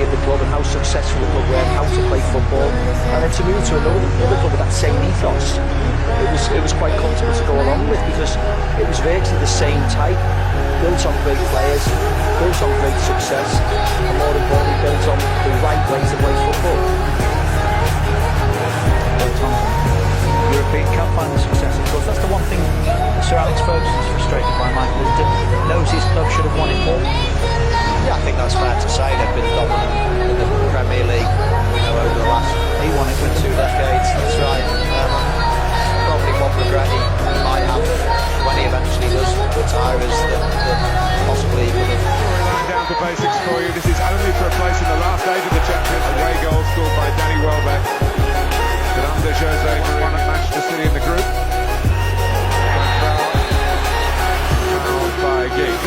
of the club and how successful the club were and how to play football. And then to move to another club with that same ethos, it was quite comfortable to go along with, because it was virtually the same type, built on great players, built on great success, and more importantly, built on the right way to play football. European Cup final success, of course. That's the one thing Sir Alex Ferguson's frustrated by. Michael knows his club should have won it more. Yeah, I think that's fair to say. They've been dominant in the Premier League, over the last. He won it with 2 decades. That's right. Probably one regret he might have when he eventually does retire is that possibly he could have. Down to basics for you. This is only for a place in the last stage of the Champions. Away goal scored by Danny Welbeck. But under Jose Mourinho at Manchester City in the group. Fouled by Giggs.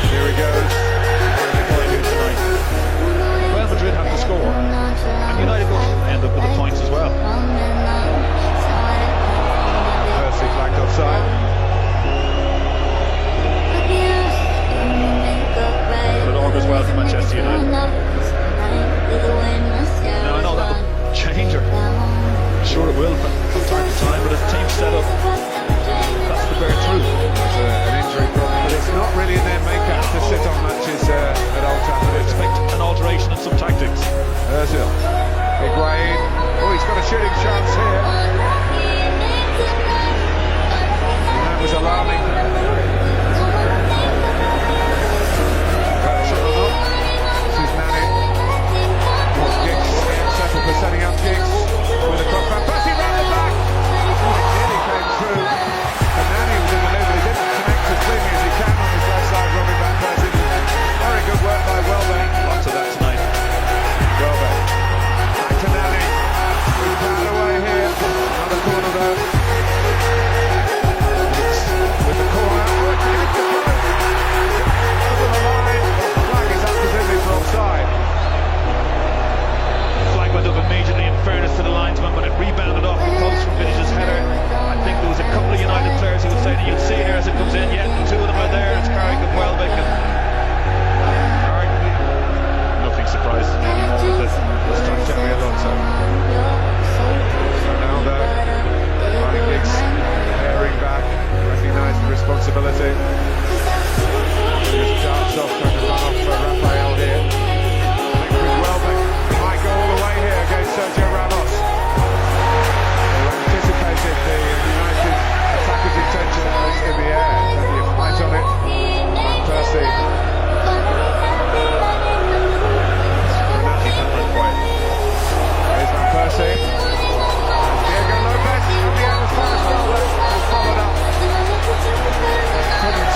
Here he goes. Real Madrid have to score, and United will end up with the points as well. Percy flagged offside. But it all goes well for Manchester United. Now I know that will change, or I'm sure it will from time to time, but as the team's set up, that's the bare truth. There's an injury problem, but it's not really in their makeup to sit on matches at Old Trafford. Expect an alteration in some tactics. Ozil. Higuain. Oh, he's got a shooting chance here. And that was alarming. This is Nani. Giggs settled for setting up Giggs with a crossback. Percy round the back. It nearly came through. And Nani was in the middle. He didn't connect as cleanly as he can on his left side, robbing back Percy. Very good work by Welbeck. Lots of that tonight. Welbeck. Back to Nani. He's found away here. Another corner though. With the corner. Oh, it's in the front. Over the line. The flag is up presumably for offside. Flag went up immediately, in fairness to the linesman, but it rebounded off the post from Vinicius' header. I think there was a couple of United players who would say that you'll see here as it comes in, yet the two of them are there. It's Carrick and Welbeck, and arguably nothing surprises me anymore with this time Terry Alonso. Ronaldo. Ryan Giggs bearing back. Recognised the responsibility. Just darts off, trying to run off for Raphael here. Linked with Welbeck. Might go all the way here against Sergio Ramos. Who anticipated the United attacker's intention in the air. Plenty of height on it. Van Persie. There's Van Persie. Diego Lopez. And the other fast roller. Followed up. Couldn't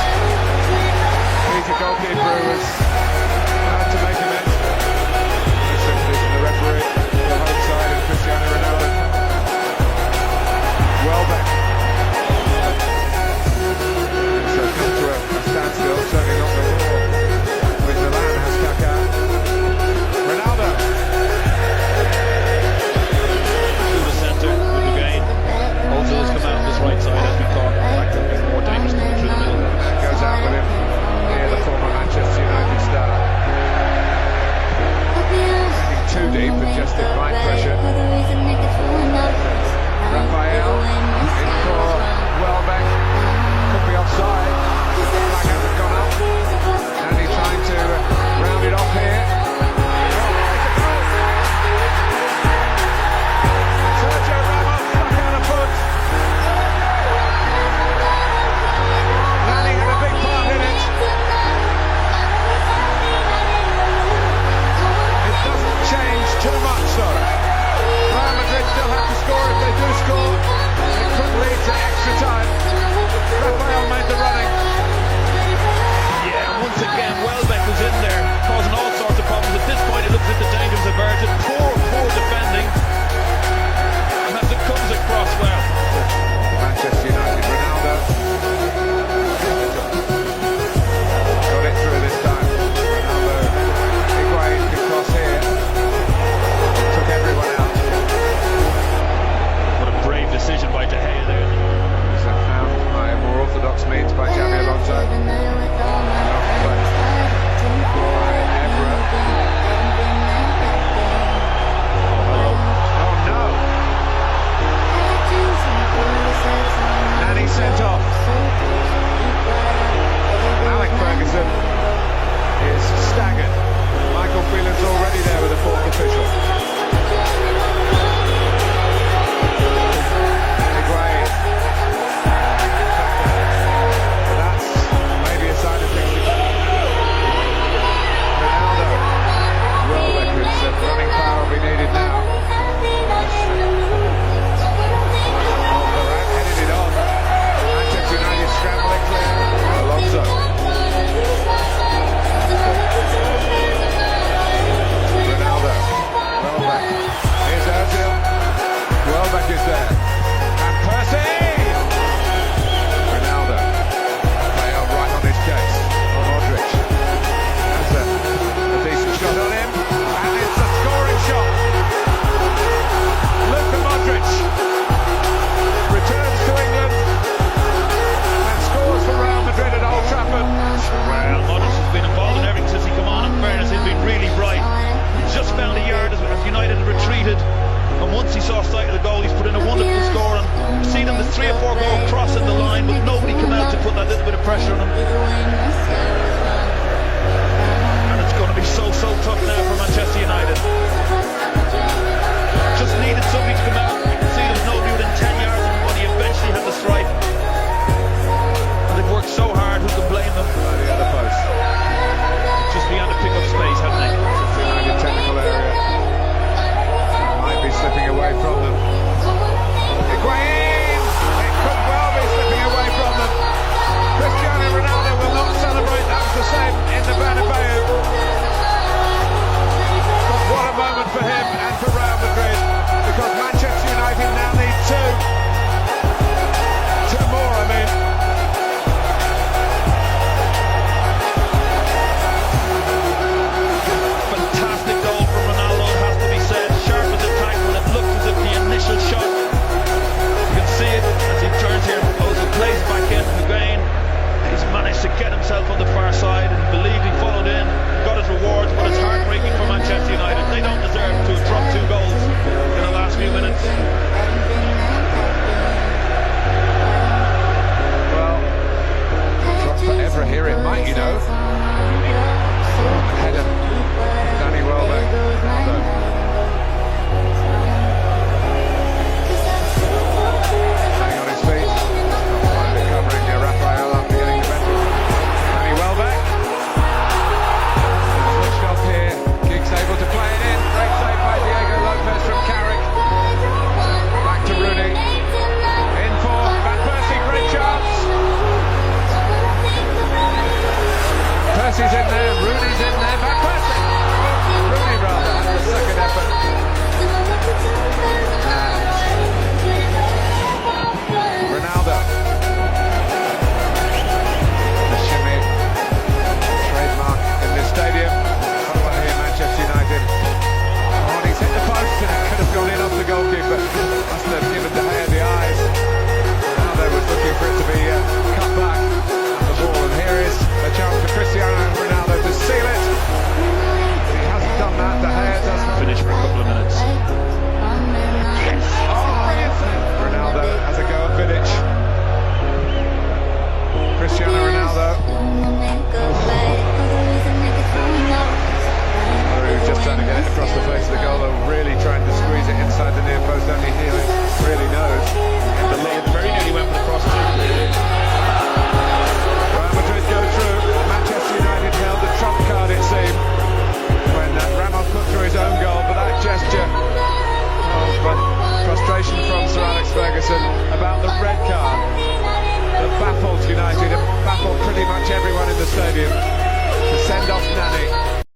unorthodox means by Jamais Alonso. Sent off. Alec Ferguson is staggered. Michael Phelan's already there with the fourth official. Higuain. That's maybe a sign of things to come. Ronaldo. Welbeck, whose running power will be needed now. United scrambling clear. Alonso. Ronaldo. Welbeck. Here's Ozil. Welbeck is there. And Percy! Ronaldo. Play out right on his case. Modric. That's a decent shot on him. And it's a scoring shot. Luka Modric returns to England. For Real Madrid at Old Trafford. Well, Modric has been involved in everything since he came on. In fairness, he's been really bright. He's just found a yard as United had retreated, and once he saw sight of the goal, he's put in a wonderful score. And we've seen him, there's 3 or 4 goals crossing the line, but nobody came out to put that little bit of pressure on him. And it's going to be so tough now for Manchester United. Just needed somebody to come out. You can see there was nobody within 10 yards of him when he eventually had the strike. They've worked so hard, who can blame them? The other post. Just began to pick up space, haven't they? It's a United technical area. Might be slipping away from them. Higuain! It could well be slipping away from them. Cristiano Ronaldo will not celebrate. That was the same in the Bernabeu. But what a moment for him and for Real Madrid, because Manchester United now need 2 more, I mean. Shot. You can see it as he turns here. Ozil plays back in again. He's managed to get himself on the far side and believed he followed in, got his rewards, but it's heartbreaking for Manchester United. They don't deserve to have dropped 2 goals in the last few minutes. Well, drop forever here it might, you know. Header. Danny Welbeck. Percy's in there, Rooney's in there, Van Persie! Rooney rather, had the second effort. And Ronaldo. The shimmy, trademark in this stadium. Following here, Manchester United. Oh, and he's hit the post and it could have gone in off the goalkeeper. Must have given De Gea the eyes. Ronaldo was looking for it to be cut back. And here is a chance for Cristiano Ronaldo to seal it. He hasn't done that. De Gea doesn't finish for a couple of minutes. Yes. Oh, brilliant! Ronaldo has a go at Vidic. Cristiano Ronaldo. Just trying to get it across the face of the goal, really trying to squeeze it inside the near post. Only he really knows. The lead very nearly went for the cross. Madrid go through. Manchester United held the trump card, it seemed, when Ramos put through his own goal, but that gesture of frustration from Sir Alex Ferguson about the red card that baffled United and baffled pretty much everyone in the stadium to send off Nani.